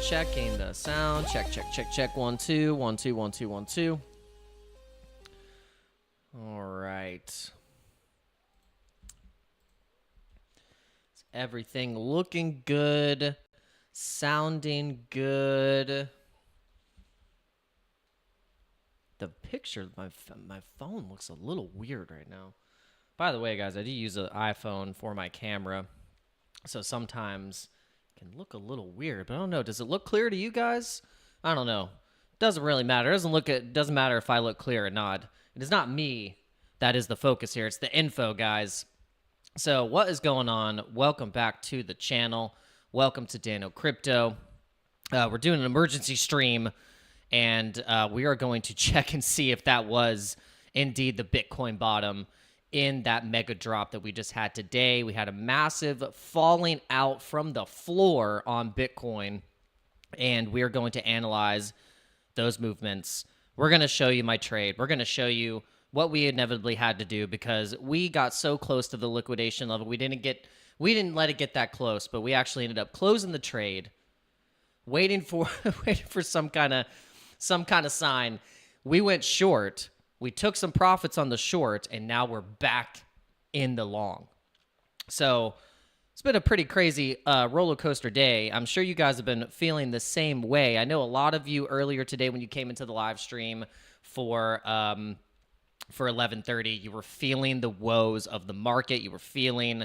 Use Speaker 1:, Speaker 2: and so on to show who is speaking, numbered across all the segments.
Speaker 1: Checking the sound. Check, check, check, check. 1, 2, 1, 2, 1, 2, 1, 2. All right. Is everything looking good? Sounding good? The picture, my phone looks a little weird right now. By the way, guys, I do use an iPhone for my camera, so sometimes it can look a little weird. But I don't know. Does it look clear to you guys? I don't know. Doesn't really matter. It doesn't matter if I look clear or not. It is not me that is the focus here. It's the info, guys. So what is going on? Welcome back to the channel. Welcome to Dano Crypto. We're doing an emergency stream, and we are going to check and see if that was indeed the Bitcoin bottom in that mega drop that we just had today. We had a massive falling out from the floor on Bitcoin, and we are going to analyze those movements. We're going to show you my trade. We're going to show you what we inevitably had to do because we got so close to the liquidation level. We didn't let it get that close, but we actually ended up closing the trade, waiting for some kind of sign. We went short. We took some profits on the short, and now we're back in the long. So it's been a pretty crazy roller coaster day. I'm sure you guys have been feeling the same way. I know a lot of you earlier today when you came into the live stream for 11:30, you were feeling the woes of the market. You were feeling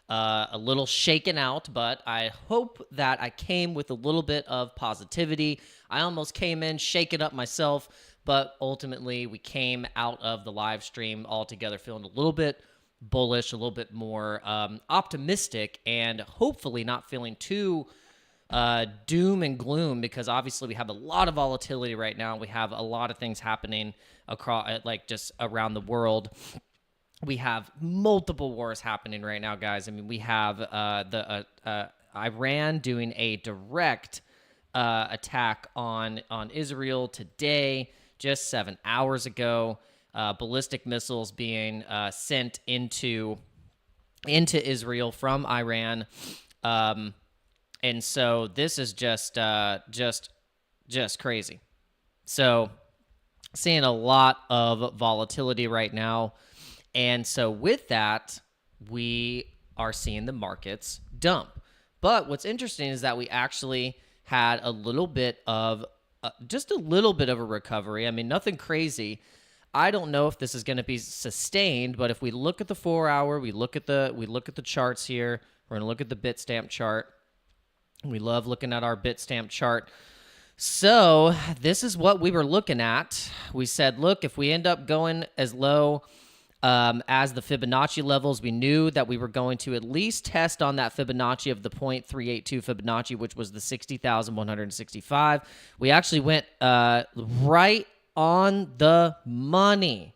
Speaker 1: a little shaken out, but I hope that I came with a little bit of positivity. I almost came in shaken up myself, but ultimately we came out of the live stream altogether feeling a little bit bullish, a little bit more optimistic, and hopefully not feeling too doom and gloom, because obviously we have a lot of volatility right now. We have a lot of things happening across, like, just around the world. We have multiple wars happening right now, guys. I mean, we have Iran doing a direct attack on Israel today, just 7 hours ago. Ballistic missiles being sent into Israel from Iran, and so this is just crazy. So seeing a lot of volatility right now. And so with that, we are seeing the markets dump. But what's interesting is that we actually had a little bit of, just a little bit of a recovery. I mean, nothing crazy. I don't know if this is going to be sustained, but if we look at the 4 hour, we look at the charts here. We're going to look at the Bitstamp chart. We love looking at our Bitstamp chart. So this is what we were looking at. We said, look, if we end up going as low as the Fibonacci levels, we knew that we were going to at least test on that Fibonacci of the 0.382 Fibonacci, which was the 60,165. We actually went right on the money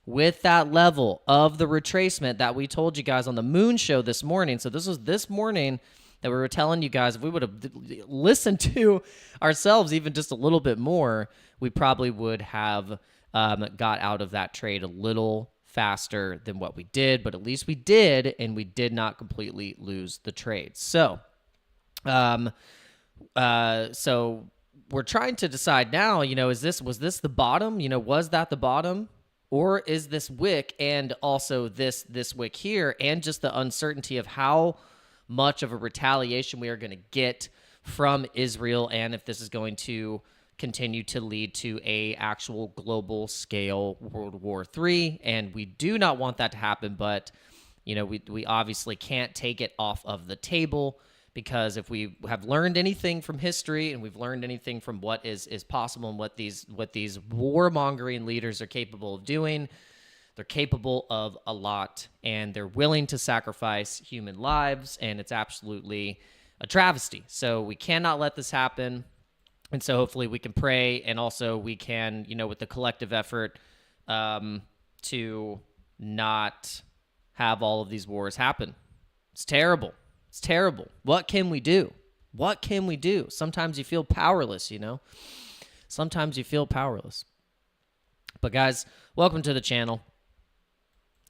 Speaker 1: with that level of the retracement that we told you guys on the Moon Show this morning. So this was this morning that we were telling you guys, if we would have listened to ourselves even just a little bit more, we probably would have got out of that trade a little faster than what we did, but at least we did, and we did not completely lose the trade. So, so we're trying to decide now, was this the bottom? Was that the bottom? Or is this wick and also this wick here, and just the uncertainty of how much of a retaliation we are going to get from Israel, and if this is going to continue to lead to a actual global scale World War III. And we do not want that to happen, but we obviously can't take it off of the table, because if we have learned anything from history, and we've learned anything from what is possible and what these warmongering leaders are capable of doing, they're capable of a lot, and they're willing to sacrifice human lives, and it's absolutely a travesty. So we cannot let this happen. And so hopefully we can pray, and also we can, with the collective effort, to not have all of these wars happen. It's terrible. It's terrible. What can we do? What can we do? Sometimes you feel powerless, Sometimes you feel powerless. But guys, welcome to the channel.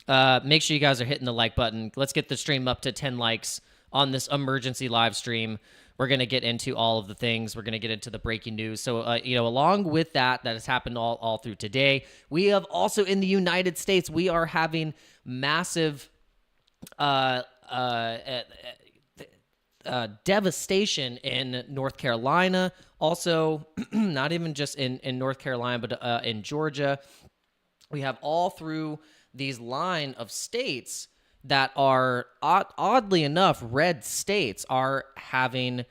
Speaker 1: Make sure you guys are hitting the like button. Let's get the stream up to 10 likes on this emergency live stream. We're going to get into all of the things. We're going to get into the breaking news. So, along with that has happened all through today, we have also in the United States, we are having massive devastation in North Carolina. Also, not even just in North Carolina, but in Georgia. We have all through these line of states that are, oddly enough, red states are having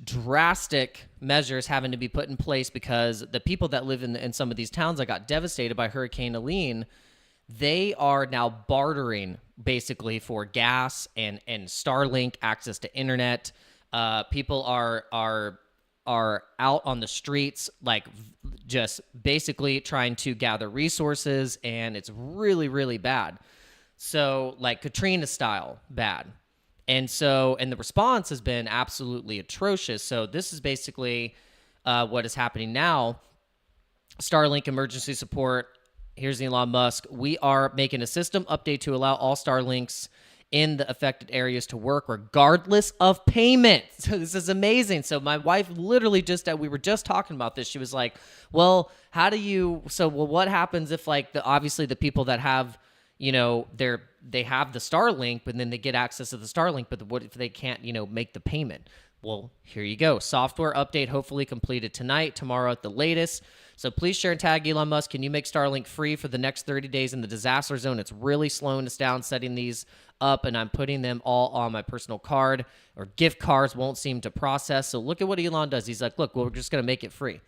Speaker 1: drastic measures having to be put in place because the people that live in some of these towns that got devastated by Hurricane Helene, they are now bartering basically for gas and Starlink access to internet. People are out on the streets, like just basically trying to gather resources, and it's really, really bad. So like Katrina style bad. And the response has been absolutely atrocious. So this is basically what is happening now. Starlink emergency support. Here's Elon Musk. We are making a system update to allow all Starlinks in the affected areas to work regardless of payment. So this is amazing. So my wife literally we were just talking about this. She was like, well, what happens if obviously the people that have, they have the Starlink, but then they get access to the Starlink, but what if they can't, make the payment? Well, here you go. Software update hopefully completed tonight, tomorrow at the latest. So please share and tag Elon Musk. Can you make Starlink free for the next 30 days in the disaster zone? It's really slowing us down setting these up, and I'm putting them all on my personal card, or gift cards won't seem to process. So look at what Elon does. He's like, look, we're just going to make it free.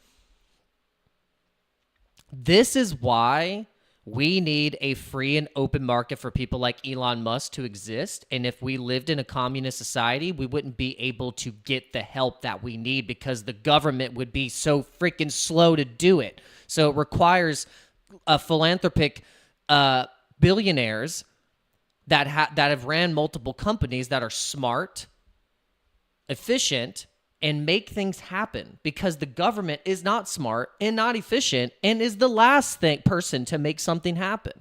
Speaker 1: This is why we need a free and open market for people like Elon Musk to exist. And if we lived in a communist society, we wouldn't be able to get the help that we need because the government would be so freaking slow to do it. So it requires philanthropic billionaires that have ran multiple companies that are smart, efficient, and make things happen, because the government is not smart and not efficient and is the last person to make something happen.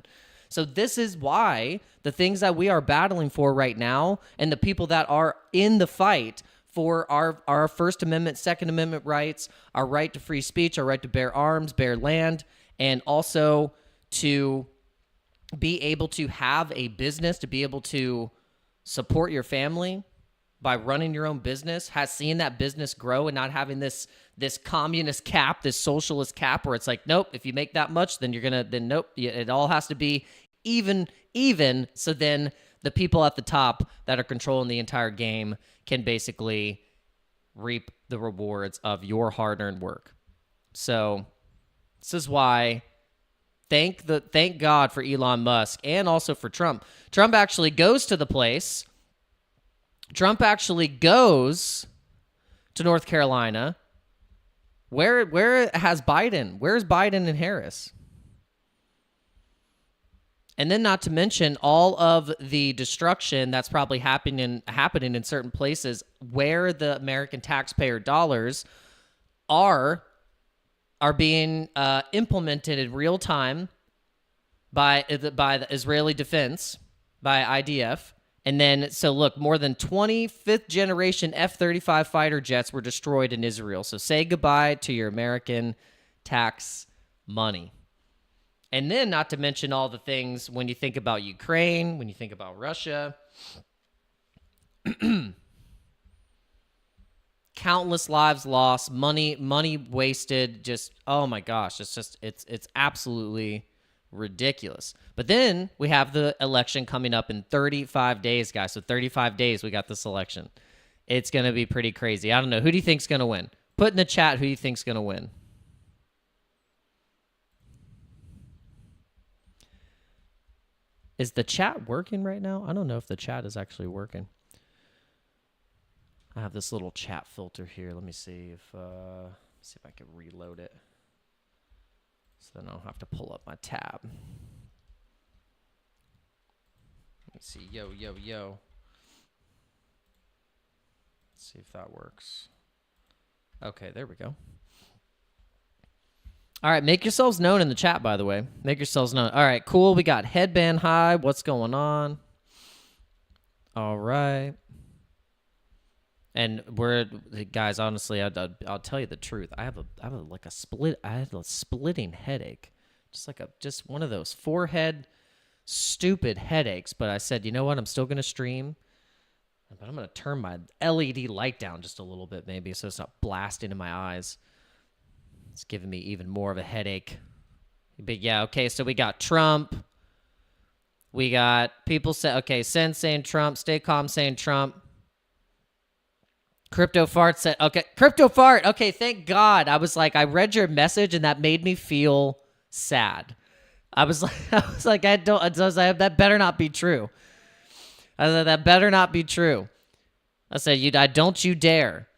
Speaker 1: So this is why the things that we are battling for right now, and the people that are in the fight for our First Amendment, Second Amendment rights, our right to free speech, our right to bear arms, bear land, and also to be able to have a business, to be able to support your family by running your own business, has seen that business grow and not having this communist cap, this socialist cap where it's like, nope, if you make that much, then nope, it all has to be even. So then the people at the top that are controlling the entire game can basically reap the rewards of your hard-earned work. So this is why thank God for Elon Musk and also for Trump. Trump actually goes to the place. Trump actually goes to North Carolina. Where has Biden? Where's Biden and Harris? And then not to mention all of the destruction that's probably happening in certain places where the American taxpayer dollars are being implemented in real time by the Israeli defense, by IDF. And then, so look, more than 20 fifth-generation F-35 fighter jets were destroyed in Israel. So say goodbye to your American tax money. And then, not to mention all the things when you think about Ukraine, when you think about Russia. Countless lives lost, money wasted, just, oh my gosh, it's absolutely ridiculous. But then we have the election coming up in 35 days, guys. So 35 days we got this election. It's going to be pretty crazy. I don't know. Who do you think's going to win? Put in the chat who you think's going to win. Is the chat working right now? I don't know if the chat is actually working. I have this little chat filter here. Let me see if I can reload it. So then I don't have to pull up my tab. Let me see. Yo. Let's see if that works. Okay, there we go. All right, make yourselves known in the chat, by the way. Make yourselves known. All right, cool. We got Headband High. What's going on? All right. And guys, honestly, I'll tell you the truth. I have a splitting headache, just one of those forehead stupid headaches. But I said, you know what? I'm still gonna stream, but I'm gonna turn my LED light down just a little bit, maybe, so it's not blasting in my eyes. It's giving me even more of a headache. But yeah, okay. So we got Trump. We got people Sen saying Trump, Stay Calm saying Trump. Crypto Fart said, okay, Crypto Fart. Okay, thank God. I was like, I read your message and that made me feel sad. I was like, that better not be true. I said, that better not be true. I said, don't you dare.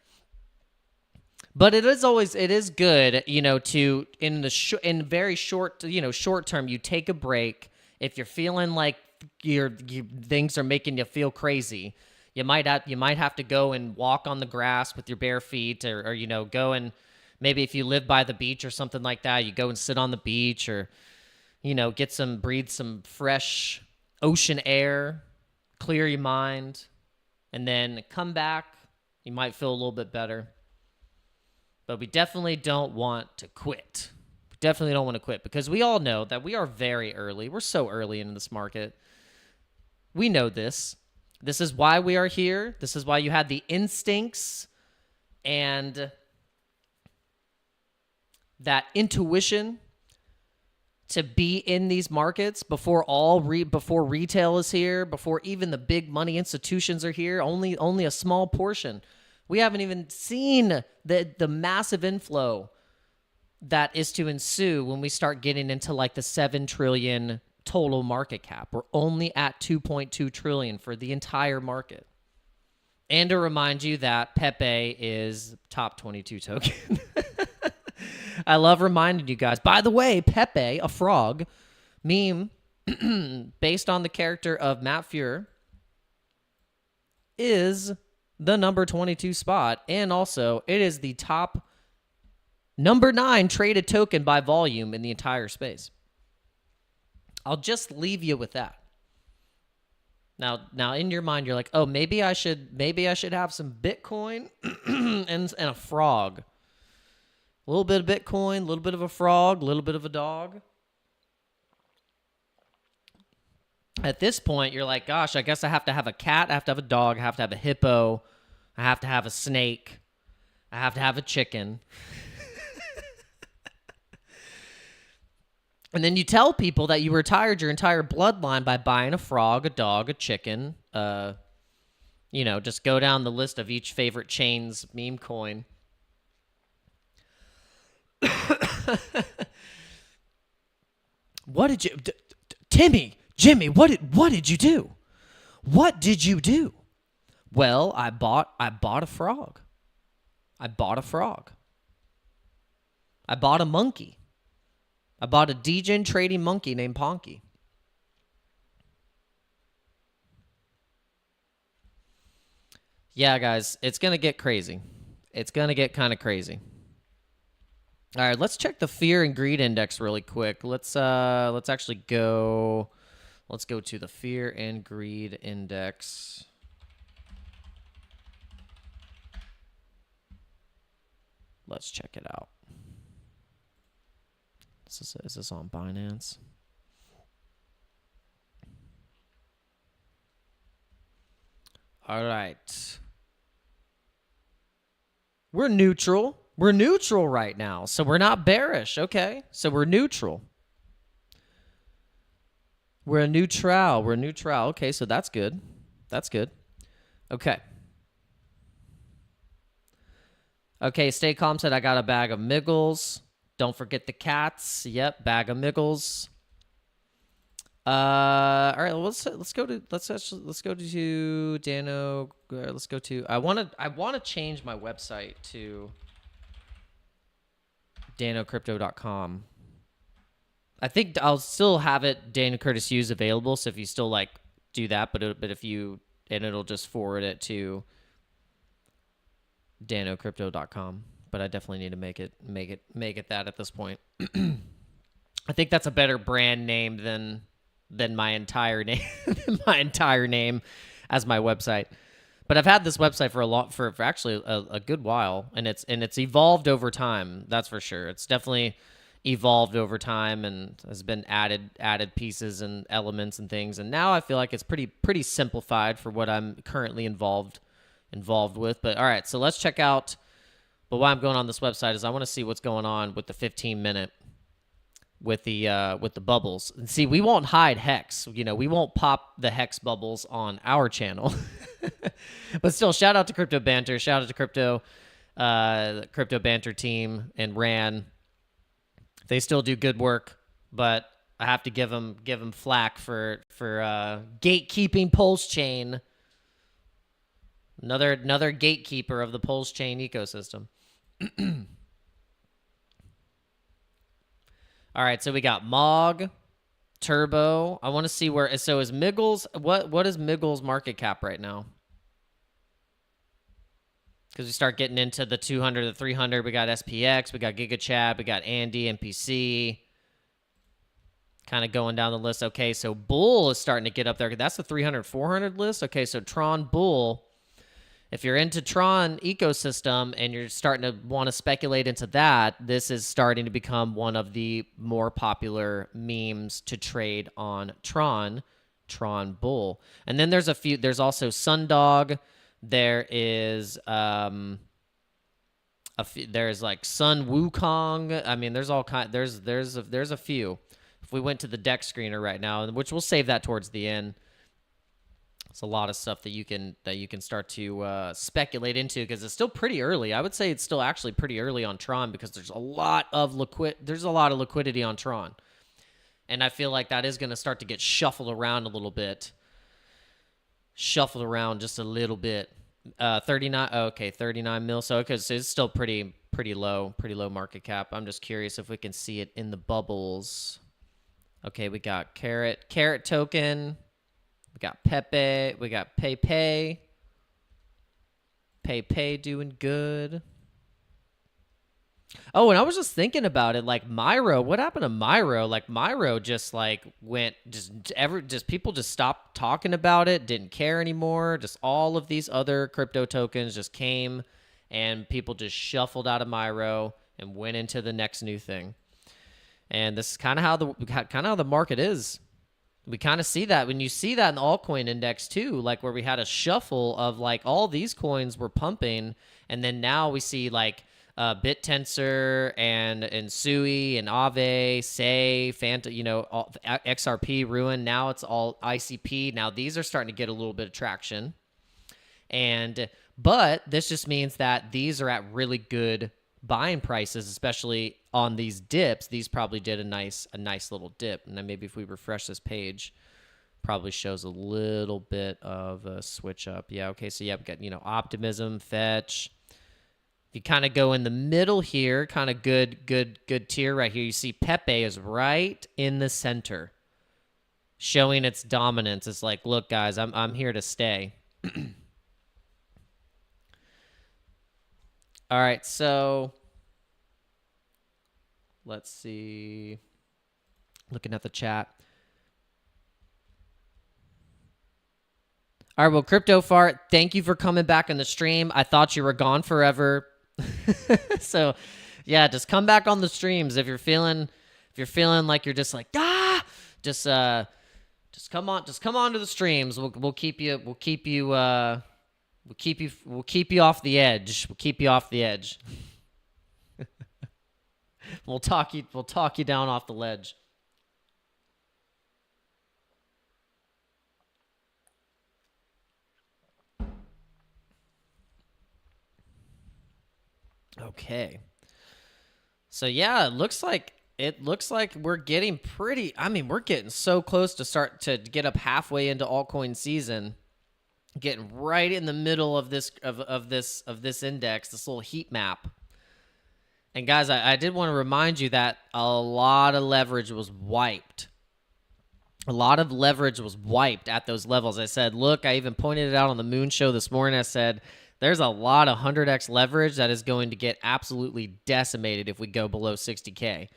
Speaker 1: But it is good, to in very short, short term, you take a break. If you're feeling like things are making you feel crazy, you might have to go and walk on the grass with your bare feet, or go and maybe if you live by the beach or something like that, you go and sit on the beach, or breathe some fresh ocean air, clear your mind, and then come back. You might feel a little bit better. But we definitely don't want to quit. We definitely don't want to quit, because we all know that we are very early. We're so early in this market. We know this. This is why we are here. This is why you had the instincts and that intuition to be in these markets before before retail is here, before even the big money institutions are here. Only a small portion. We haven't even seen the massive inflow that is to ensue when we start getting into like the 7 trillion total market cap. We're only at 2.2 trillion for the entire market. And to remind you that Pepe is top 22 token. I love reminding you guys. By the way, Pepe, a frog meme based on the character of Matt Fuhr, is the number 22 spot. And also, it is the top number 9 traded token by volume in the entire space. I'll just leave you with that. Now in your mind, you're like, oh, maybe I should have some Bitcoin and a frog. A little bit of Bitcoin, a little bit of a frog, a little bit of a dog. At this point, you're like, gosh, I guess I have to have a cat, I have to have a dog, I have to have a hippo, I have to have a snake, I have to have a chicken. And then you tell people that you retired your entire bloodline by buying a frog, a dog, a chicken. Just go down the list of each favorite chain's meme coin. What did you, Jimmy? What did you do? What did you do? Well, I bought a frog. I bought a monkey. I bought a degen trading monkey named Ponky. Yeah, guys, it's going to get crazy. It's going to get kind of crazy. All right, let's check the fear and greed index really quick. Let's actually go to the fear and greed index. Let's check it out. Is this on Binance? All right. We're neutral. We're neutral right now, so we're not bearish. Okay, so we're neutral. We're neutral. Okay, so that's good. Okay. Okay, Stay Calm said, I got a bag of Miggles. Don't forget the cats. Yep, bag of Miggles. All right, let's go to Dano. Let's go to. I want to change my website to danocrypto.com. I think I'll still have it Dana Curtis Hughes available. So if you still do that, but it'll just forward it to danocrypto.com. But I definitely need to make it that at this point. I think that's a better brand name than my entire name. as my website. But I've had this website for actually a good while, and it's evolved over time. That's for sure. It's definitely evolved over time and has been added pieces and elements and things. And now I feel like it's pretty simplified for what I'm currently involved with. But all right, so let's check out. But why I'm going on this website is I want to see what's going on with the 15-minute with the bubbles. And see, we won't hide hex. You know, we won't pop the hex bubbles on our channel. But still, shout out to Crypto Banter. Shout out to Crypto Banter team and Ran. They still do good work, but I have to give them flack for gatekeeping Pulse Chain. Another gatekeeper of the Pulse Chain ecosystem. All right, so we got Mog, Turbo. I want to see where. So is Miggles? What is Miggles market cap right now? Because we start getting into the 200, the 300. We got SPX, we got GigaChat, we got Andy, NPC. Kind of going down the list. Okay, so Bull is starting to get up there. That's the 300, 400 list. Okay, so Tron Bull. If you're into Tron ecosystem and you're starting to want to speculate into that, this is starting to become one of the more popular memes to trade on Tron Bull. And then there's also Sundog. There is there's like Sun Wukong. I mean, there's all there's a few. If we went to the deck screener right now, which we'll save that towards the end. It's a lot of stuff that you can start to speculate into because it's still pretty early. I would say it's still actually pretty early on Tron because there's a lot of liquidity on Tron, and I feel like that is going to start to get shuffled around a little bit. Shuffled around just a little bit. 39. Okay, 39 mil. So okay, so it's still pretty low market cap. I'm just curious if we can see it in the bubbles. Okay, we got Carrot token. We got Pepe. We got Pepe. Pepe doing good. Oh, and I was just thinking about it. Like Myro, what happened to Myro? Like Myro just like went, just people just stopped talking about it, didn't care anymore. Just all of these other crypto tokens just came, and people just shuffled out of Myro and went into the next new thing. And this is kind of how the market is. We kind of see that when you see that in the altcoin index too, like where we had a shuffle of like all these coins were pumping, and then now we see like BitTensor and Sui and Aave, Say, Fanta, all, XRP, Ruin. Now it's all ICP. Now these are starting to get a little bit of traction, but this just means that these are at really good buying prices, especially on these dips. These probably did a nice little dip, and then maybe if we refresh this page, probably shows a little bit of a switch up. Yeah, okay, so yeah, we got Optimism, Fetch. If you kind of go in the middle here, kind of good tier right here, you see Pepe is right in the center, showing its dominance. It's like, look, guys, I'm here to stay. All right, so let's see. Looking at the chat. All right, well, Crypto Fart, thank you for coming back on the stream. I thought you were gone forever. So, yeah, just come back on the streams if you're feeling like you're just like just come on to the streams. We'll keep you off the edge. We'll keep you off the edge. We'll talk you down off the ledge. Okay. So yeah, it looks like we're getting pretty. I mean, we're getting so close to start to get up halfway into altcoin season. Getting right in the middle of this index, this little heat map. And guys, I did want to remind you that a lot of leverage was wiped. A lot of leverage was wiped at those levels. I said, look, I even pointed it out on the Moon Show this morning. I said, there's a lot of 100x leverage that is going to get absolutely decimated if we go below 60K.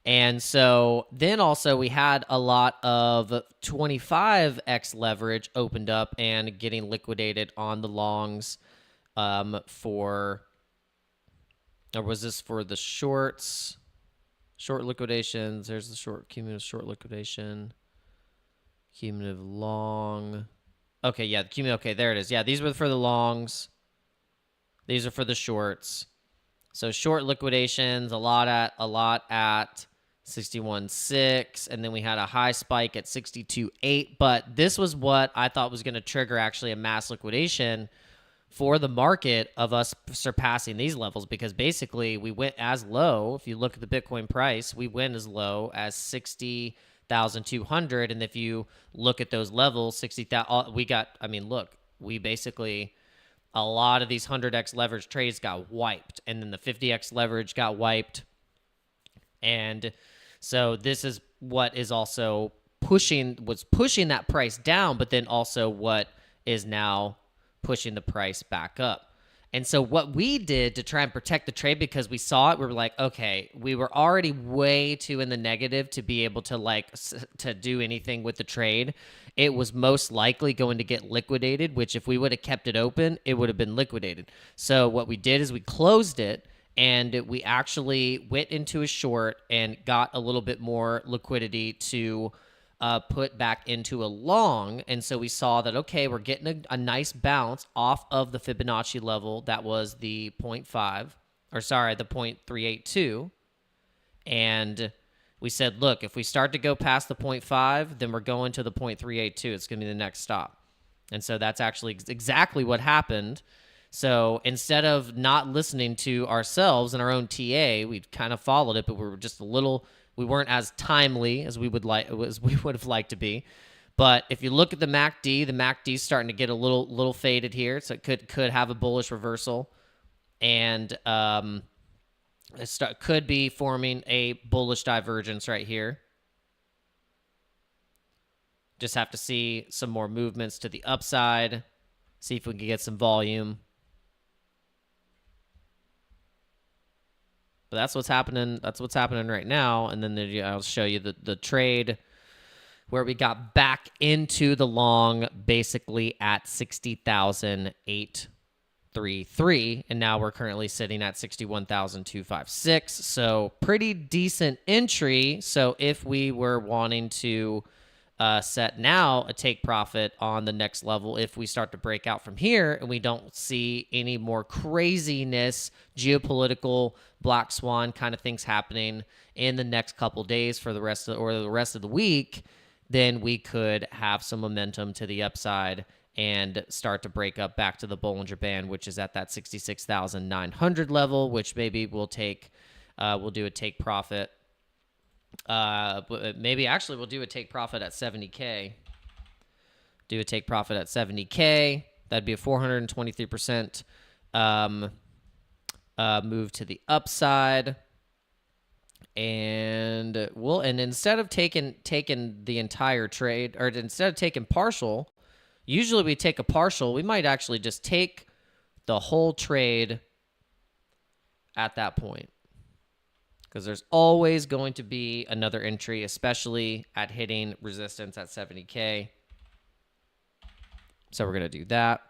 Speaker 1: And so then also we had a lot of 25x leverage opened up and getting liquidated on the longs for, or was this for the shorts? Short liquidations. There's the short cumulative short liquidation. Cumulative long. Okay, yeah, the cumulative. Okay, there it is. Yeah, these were for the longs. These are for the shorts. So short liquidations, a lot at 61.6, and then we had a high spike at 62.8. But this was what I thought was going to trigger actually a mass liquidation for the market of us surpassing these levels, because basically we went as low. If you look at the Bitcoin price, we went as low as 60,200, and if you look at those levels, 60,000, we got. I mean, look, we basically, a lot of these 100x leverage trades got wiped, and then the 50x leverage got wiped. And so this is what is also pushing that price down, but then also what is now pushing the price back up. And so what we did to try and protect the trade, because we saw it, we were like, okay, we were already way too in the negative to be able to to do anything with the trade. It was most likely going to get liquidated, which if we would have kept it open, it would have been liquidated. So what we did is we closed it, and we actually went into a short and got a little bit more liquidity to put back into a long. And so we saw that, okay, we're getting a nice bounce off of the Fibonacci level. That was the 0.5, or sorry, the 0.382. And we said, look, if we start to go past the 0.5, then we're going to the 0.382. It's going to be the next stop. And so that's actually exactly what happened. So instead of not listening to ourselves and our own TA, we kind of followed it, but we were just we weren't as timely as we would have liked to be. But if you look at the MACD is starting to get a little faded here, so it could have a bullish reversal, and could be forming a bullish divergence right here. Just have to see some more movements to the upside, see if we can get some volume. But that's what's happening. That's what's happening right now. And then I'll show you the trade where we got back into the long, basically at 60,833, and now we're currently sitting at 61,256. So pretty decent entry. So if we were wanting to set now a take profit on the next level, if we start to break out from here and we don't see any more craziness, geopolitical black swan kind of things happening in the next couple days for the rest of the week, then we could have some momentum to the upside and start to break up back to the Bollinger Band, which is at that 66,900 level, which maybe we'll do a take profit. Maybe actually we'll do a take profit at 70K. Do a take profit at 70K. That'd be a 423% move to the upside. And instead of taking the entire trade, or instead of taking partial, usually we take a partial. We might actually just take the whole trade at that point, because there's always going to be another entry, especially at hitting resistance at 70K. So we're going to do that.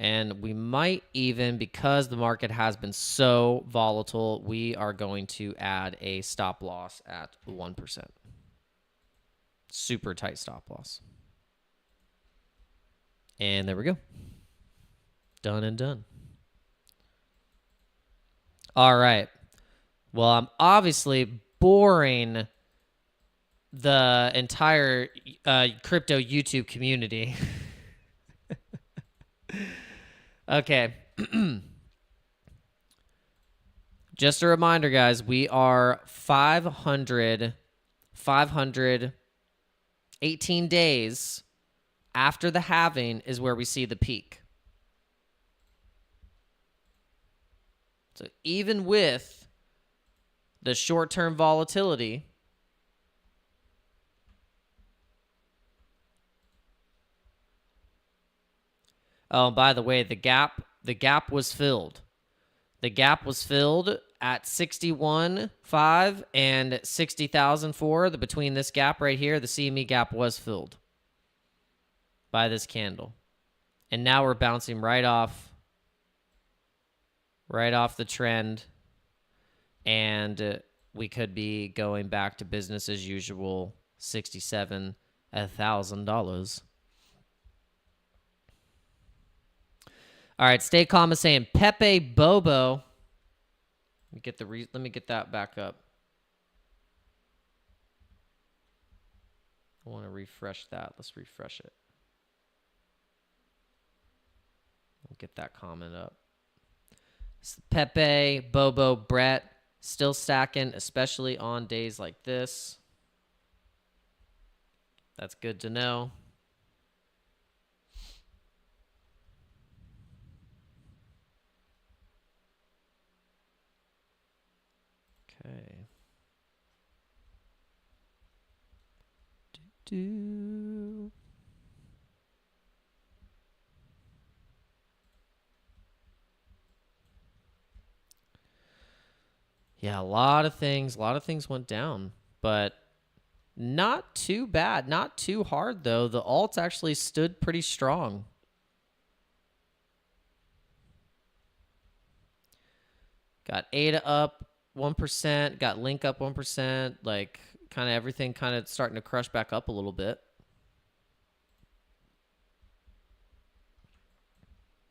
Speaker 1: And we might even, because the market has been so volatile, we are going to add a stop loss at 1%. Super tight stop loss. And there we go. Done and done. All right. Well, I'm obviously boring the entire crypto YouTube community. Okay. Just a reminder, guys, we are 518 days after the halving is where we see the peak. So even with the short-term volatility, oh, by the way, the gap was filled. The gap was filled at 61.5 and 60,004. Between this gap right here, the CME gap was filled by this candle. And now we're bouncing right off the trend. And we could be going back to business as usual, $67,000. All right, Stay Calm is saying Pepe Bobo. Let me get that back up. I want to refresh that. Let's refresh it. We'll get that comment up. Pepe, Bobo, Brett, still stacking, especially on days like this. That's good to know. Okay. Yeah, a lot of things went down, but not too bad, not too hard though. The alts actually stood pretty strong. Got ADA up 1%, got Link up 1%, like kind of everything kind of starting to crush back up a little bit.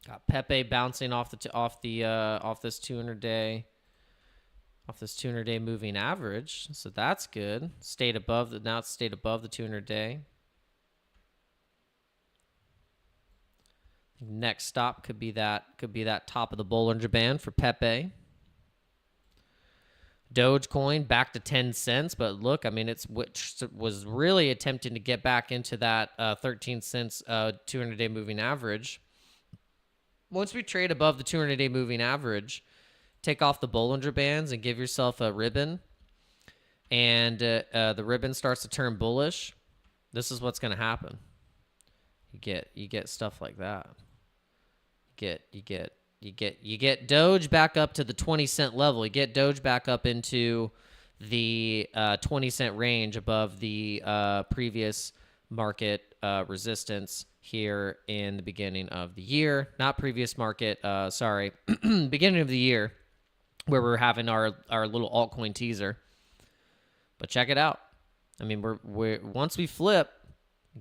Speaker 1: Got Pepe bouncing off this 200-day moving average, so that's good. Now it's stayed above the 200-day. Next stop could be that top of the Bollinger Band for Pepe. Dogecoin back to 10 cents, but look, I mean, which was really attempting to get back into that 13 cents 200-day moving average. Once we trade above the 200-day moving average, take off the Bollinger Bands and give yourself a ribbon, and the ribbon starts to turn bullish. This is what's going to happen. You get stuff like that. You get Doge back up to the 20-cent level. You get Doge back up into the 20-cent range above the previous market resistance here in the beginning of the year. Not previous market, sorry, beginning of the year, where we're having our little altcoin teaser. But check it out. I mean, we're once we flip,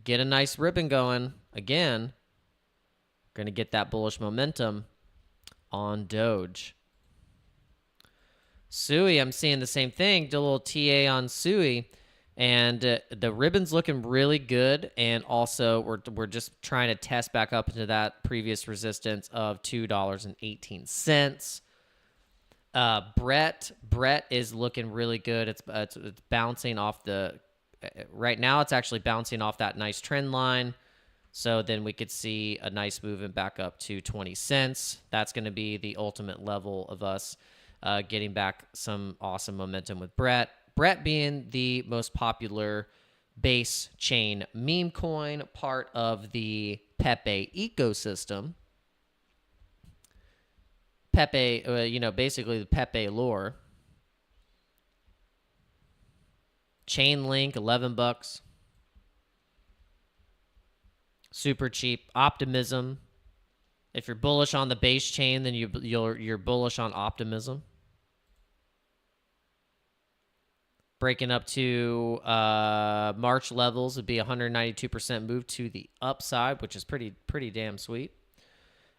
Speaker 1: get a nice ribbon going again, we're going to get that bullish momentum on Doge. Sui, I'm seeing the same thing. Did a little TA on Sui, and the ribbon's looking really good. And also, we're just trying to test back up into that previous resistance of $2.18. Brett is looking really good. It's bouncing off right now. It's actually bouncing off that nice trend line. So then we could see a nice movement back up to 20 cents. That's going to be the ultimate level of us getting back some awesome momentum with Brett. Brett being the most popular base chain meme coin, part of the Pepe ecosystem. Pepe, basically the Pepe lore. Chainlink, $11. Super cheap. Optimism. If you're bullish on the base chain, then you're bullish on Optimism. Breaking up to March levels would be 192% move to the upside, which is pretty damn sweet.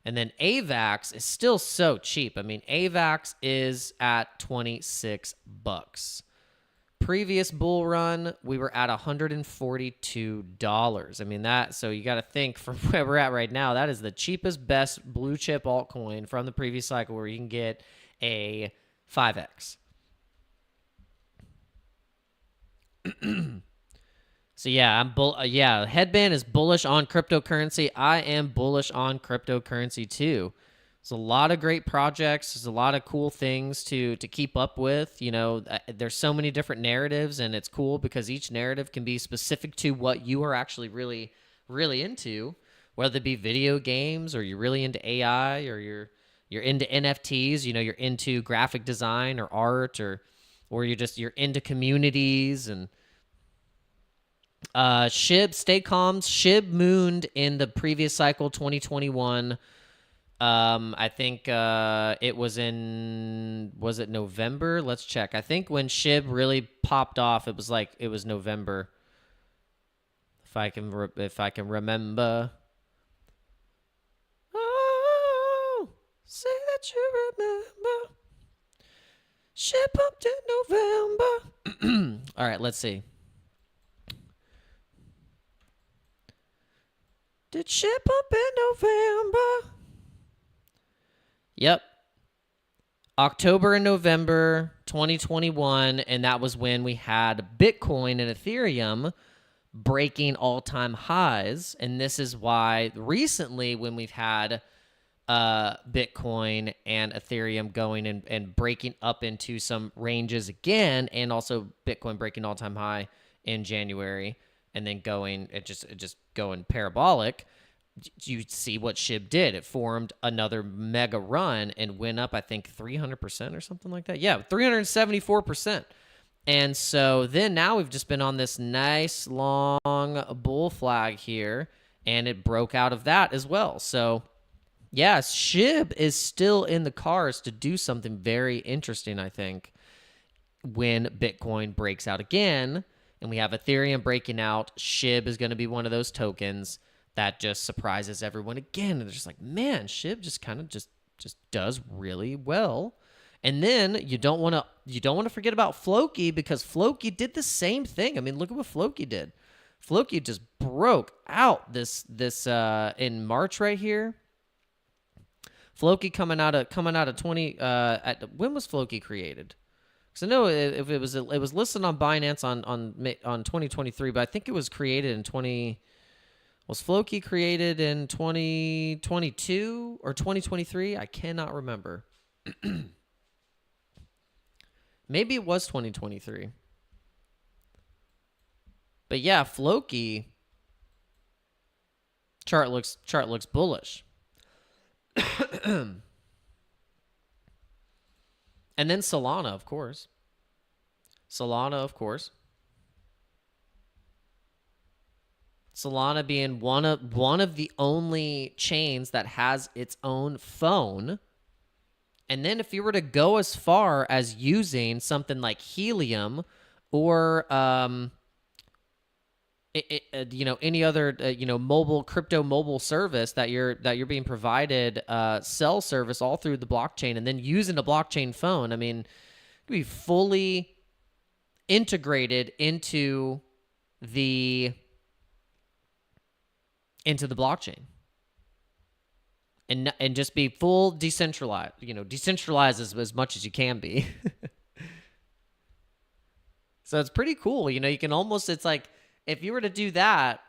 Speaker 1: And then AVAX is still so cheap. I mean, AVAX is at $26. Previous bull run, we were at $142. I mean, so you got to think from where we're at right now, that is the cheapest, best blue chip altcoin from the previous cycle where you can get a 5X. So yeah, Headband is bullish on cryptocurrency. I am bullish on cryptocurrency too. There's a lot of great projects. There's a lot of cool things to keep up with. You know, there's so many different narratives, and it's cool because each narrative can be specific to what you are actually really, really into, whether it be video games or you're really into AI or you're you're into NFTs, you know, you're into graphic design or art, or you're into communities. And SHIB, stay calm. SHIB mooned in the previous cycle, 2021. I think it was it November? Let's check. I think when SHIB really popped off, it was November. If I can remember. Oh, say that you remember. SHIB pumped in November. All right, let's see. Did SHIB pump in November? Yep. October and November 2021, and that was when we had Bitcoin and Ethereum breaking all-time highs. And this is why recently, when we've had Bitcoin and Ethereum going and breaking up into some ranges again, and also Bitcoin breaking all-time high in January, and then just going parabolic, you see what SHIB did. It formed another mega run and went up, I think, 300% or something like that. Yeah, 374%. And so then now we've just been on this nice long bull flag here, and it broke out of that as well. So yeah, SHIB is still in the cars to do something very interesting, I think, when Bitcoin breaks out again, and we have Ethereum breaking out. SHIB is going to be one of those tokens that just surprises everyone again. And they're just like, man, SHIB just kind of just does really well. And then you don't want to forget about Floki, because Floki did the same thing. I mean, look at what Floki did. Floki just broke out this in March right here. Floki coming out of 20 when was Floki created? Because I know if it was listed on Binance on 2023, but I think it was created in 20. Was Floki created in 2022 or 2023? I cannot remember. Maybe it was 2023. But yeah, Floki chart looks bullish. And then Solana, of course. Solana being one of the only chains that has its own phone. And then if you were to go as far as using something like Helium or any other crypto mobile service that you're being provided, cell service all through the blockchain, and then using a blockchain phone, I mean, it could be fully integrated into the blockchain, and just be full decentralized. Decentralized as much as you can be. So it's pretty cool. You can almost, it's like, if you were to do that,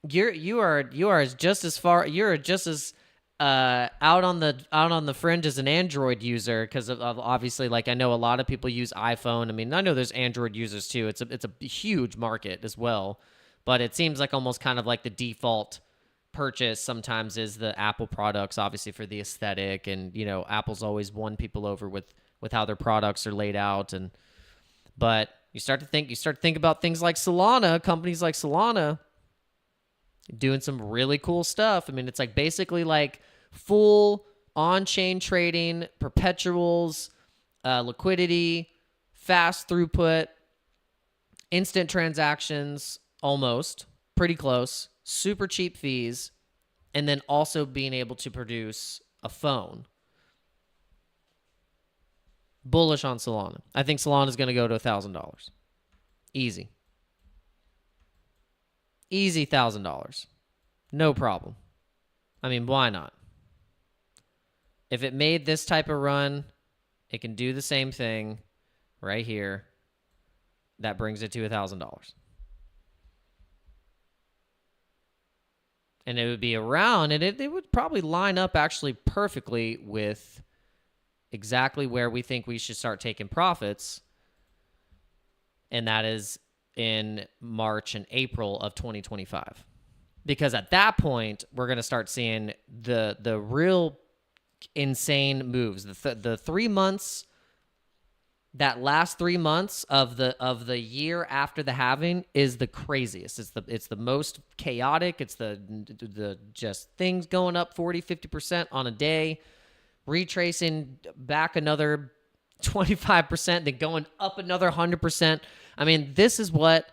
Speaker 1: you are just as far, you're just as out on the fringe as an Android user, because of obviously, like, I know a lot of people use iPhone. I mean, I know there's Android users too. It's a huge market as well, but it seems like almost kind of like the default purchase sometimes is the Apple products, obviously for the aesthetic, and Apple's always won people over with how their products are laid out, but you start to think about things like Solana, companies like Solana doing some really cool stuff. I mean, it's like basically like full on-chain trading, perpetuals, liquidity, fast throughput, instant transactions, almost, pretty close, super cheap fees, and then also being able to produce a phone. Bullish on Solana. I think Solana is going to go to $1,000. Easy. Easy $1,000. No problem. I mean, why not? If it made this type of run, it can do the same thing right here. That brings it to $1,000. And it would be around, and it would probably line up actually perfectly with exactly where we think we should start taking profits, and that is in March and April of 2025. Because at that point, we're going to start seeing the real insane moves. The 3 months, that last 3 months of the year after the halving is the craziest. It's the most chaotic. It's the just things going up 40-50% on a day, retracing back another 25%, then going up another 100%. I mean, this is what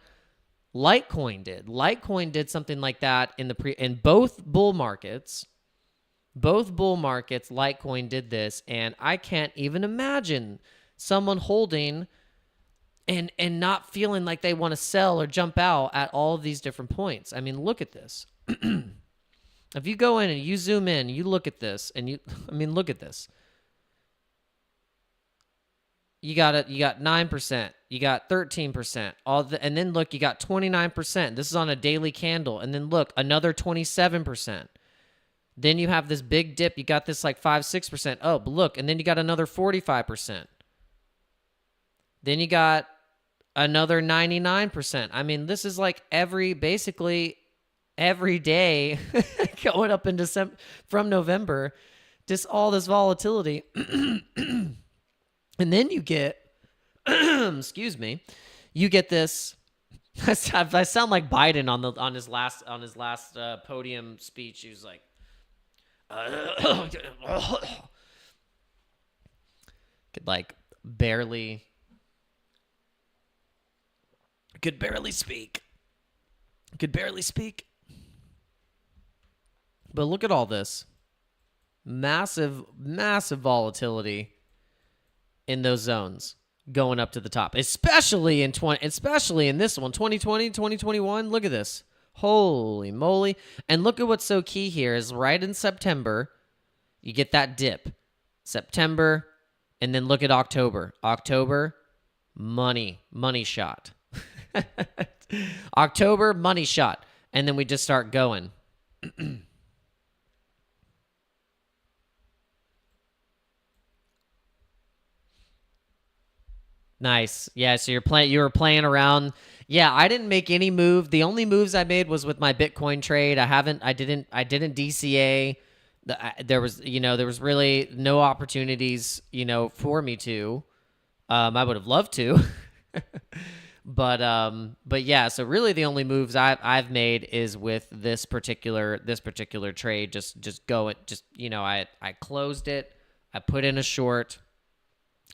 Speaker 1: Litecoin did. Litecoin did something like that in both bull markets. Both bull markets, Litecoin did this, and I can't even imagine someone holding and not feeling like they want to sell or jump out at all of these different points. I mean, look at this. If you go in and you zoom in, you look at this, and look at this. You got 9%, you got 13%, and then look, you got 29%. This is on a daily candle, and then look, another 27%. Then you have this big dip. You got this like 5-6%. Oh, but look, and then you got another 45%. Then you got another 99%. I mean, this is like basically every day going up in December from November, just all this volatility. And then you get, excuse me, you get this. I sound like Biden on his last podium speech. He was like, could barely speak. But look at all this massive volatility in those zones going up to the top, especially in this one, 2020, 2021. Look at this. Holy moly. And look at what's so key here is right in September, you get that dip. September, and then look at October. October, money shot. October, money shot. And then we just start going. Nice. Yeah, so you were playing around. Yeah, I didn't make any move. The only moves I made was with my Bitcoin trade. I didn't DCA. There was really no opportunities, for me to. I would have loved to. But yeah, so really the only moves I've made is with this particular trade. I closed it, I put in a short,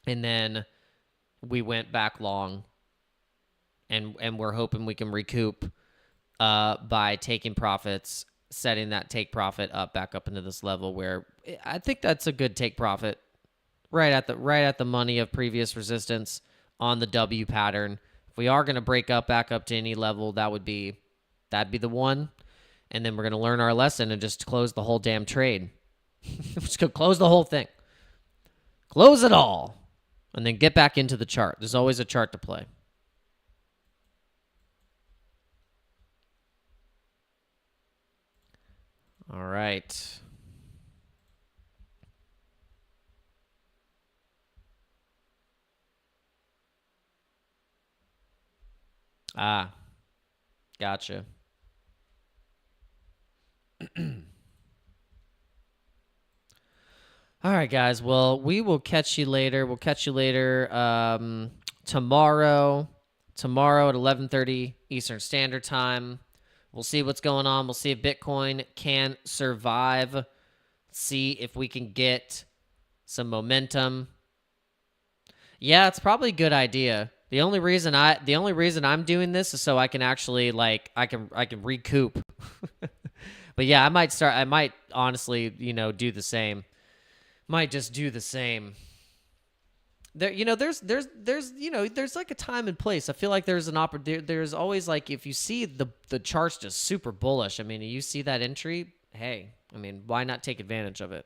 Speaker 1: and then we went back long, and we're hoping we can recoup by taking profits, setting that take profit back up into this level where I think that's a good take profit, right at the money of previous resistance on the W pattern. If we are going to break up back up to any level, that'd be the one, and then we're going to learn our lesson and just close the whole damn trade. Just go close the whole thing, close it all. And then get back into the chart. There's always a chart to play. All right. Gotcha. All right, guys. Well, we will catch you later. We'll catch you later tomorrow at 11:30 Eastern Standard Time. We'll see what's going on. We'll see if Bitcoin can survive. See if we can get some momentum. Yeah, it's probably a good idea. The only reason I'm doing this is so I can actually I can recoup. But yeah, I might honestly, do the same. Might just do the same. There's like a time and place. I feel like there's there's always if you see the chart's just super bullish. I mean, you see that entry, hey, I mean, why not take advantage of it?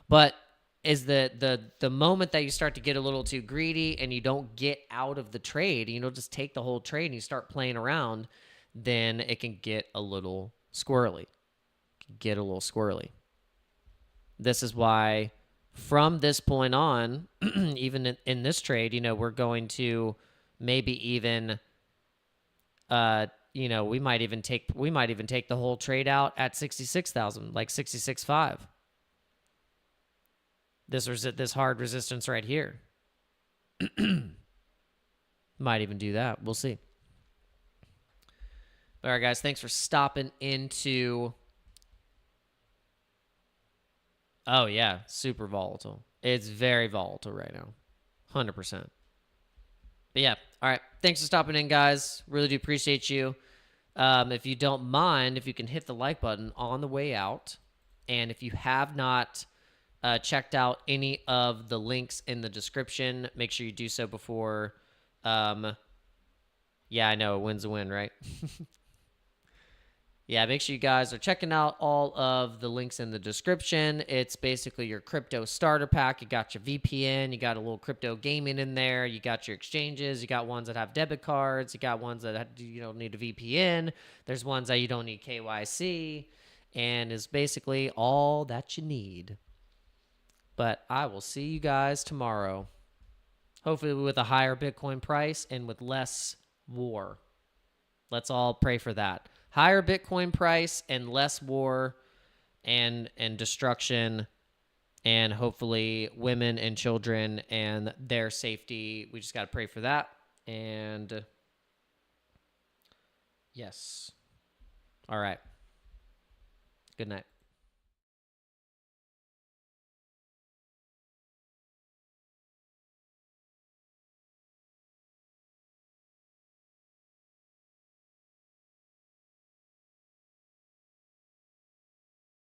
Speaker 1: But is the moment that you start to get a little too greedy and you don't get out of the trade, just take the whole trade and you start playing around, then it can get a little squirrely. This is why from this point on, even in this trade, we're going to maybe even, we might even take the whole trade out at 66,000, like 66.5. this hard resistance right here. Might even do that. We'll see. All right, guys. Thanks for stopping into. Oh, yeah. Super volatile. It's very volatile right now. 100%. But yeah. All right. Thanks for stopping in, guys. Really do appreciate you. If you don't mind, if you can hit the like button on the way out. And if you have not checked out any of the links in the description, make sure you do so before. Yeah, I know. A win's a win, right? Yeah, make sure you guys are checking out all of the links in the description. It's basically your crypto starter pack. You got your VPN. You got a little crypto gaming in there. You got your exchanges. You got ones that have debit cards. You got ones that you don't need a VPN. There's ones that you don't need KYC. And is basically all that you need. But I will see you guys tomorrow. Hopefully with a higher Bitcoin price and with less war. Let's all pray for that. Higher Bitcoin price and less war and destruction, and hopefully women and children and their safety. We just got to pray for that. And yes. All right. Good night.